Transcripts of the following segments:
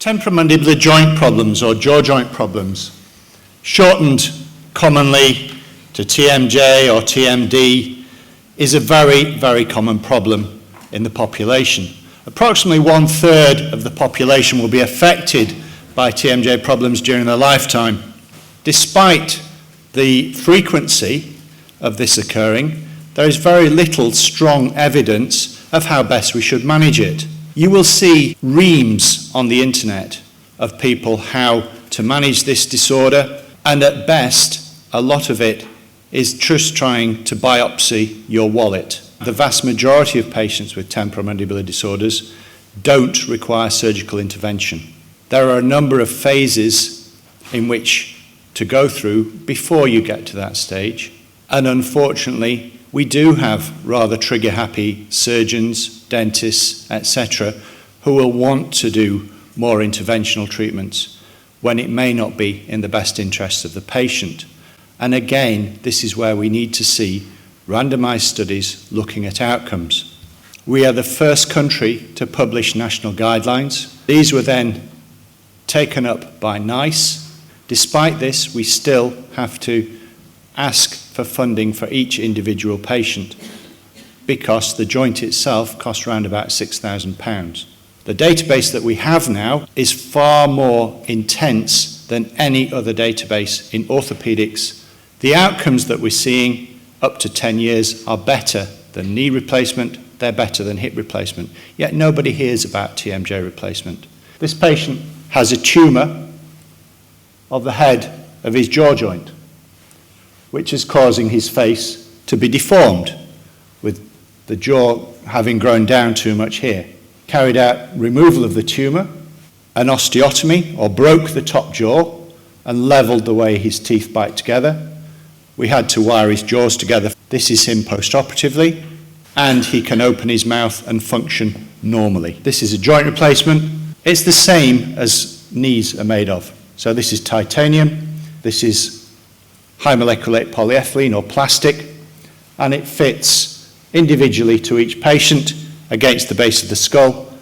Temporomandibular joint problems or jaw joint problems, shortened commonly to TMJ or TMD, is a very, very common problem in the population. Approximately 1/3 of the population will be affected by TMJ problems during their lifetime. Despite the frequency of this occurring, there is very little strong evidence of how best we should manage it. You will see reams on the internet of people how to manage this disorder, and at best, a lot of it is just trying to biopsy your wallet. The vast majority of patients with temporomandibular disorders don't require surgical intervention. There are a number of phases in which to go through before you get to that stage, and unfortunately, we do have rather trigger-happy surgeons, dentists, etc., who will want to do more interventional treatments when it may not be in the best interests of the patient. And again, this is where we need to see randomized studies looking at outcomes. We are the first country to publish national guidelines. These were then taken up by NICE. Despite this, we still have to ask for funding for each individual patient because the joint itself costs around about £6,000. The database that we have now is far more intense than any other database in orthopedics. The outcomes that we're seeing up to 10 years are better than knee replacement, they're better than hip replacement, yet nobody hears about TMJ replacement. This patient has a tumour of the head of his jaw joint, which is causing his face to be deformed, with the jaw having grown down too much here. Carried out removal of the tumour, an osteotomy, or broke the top jaw and levelled the way his teeth bite together. We had to wire his jaws together. This is him post-operatively, and he can open his mouth and function normally. This is a joint replacement. It's the same as knees are made of. So this is titanium, this is high molecular weight polyethylene or plastic, and it fits individually to each patient against the base of the skull,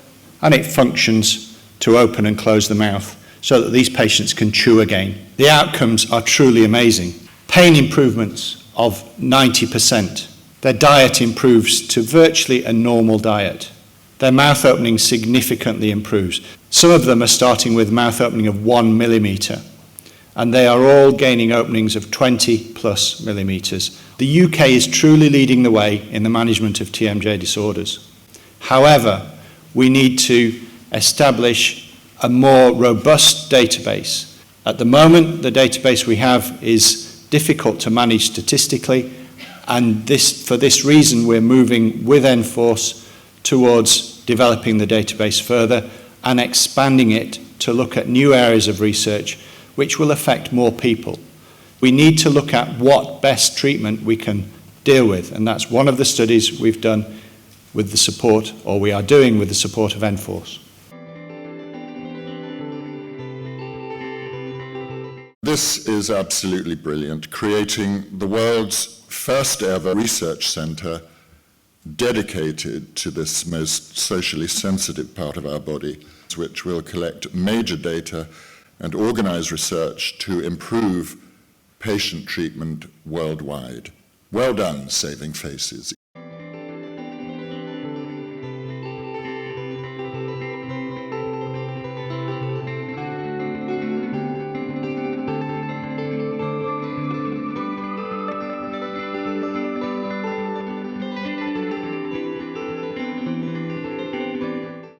and it functions to open and close the mouth so that these patients can chew again. The outcomes are truly amazing. Pain improvements of 90%. Their diet improves to virtually a normal diet. Their mouth opening significantly improves. Some of them are starting with mouth opening of 1 millimetre, and they are all gaining openings of 20+ millimetres. The UK is truly leading the way in the management of TMJ disorders. However, we need to establish a more robust database. At the moment, the database we have is difficult to manage statistically, and for this reason we're moving with NFORC towards developing the database further and expanding it to look at new areas of research which will affect more people. We need to look at what best treatment we can deal with, and that's one of the studies we've done with the support, or we are doing with the support of NFORC. This is absolutely brilliant, creating the world's first ever research centre dedicated to this most socially sensitive part of our body, which will collect major data and organise research to improve patient treatment worldwide. Well done, Saving Faces.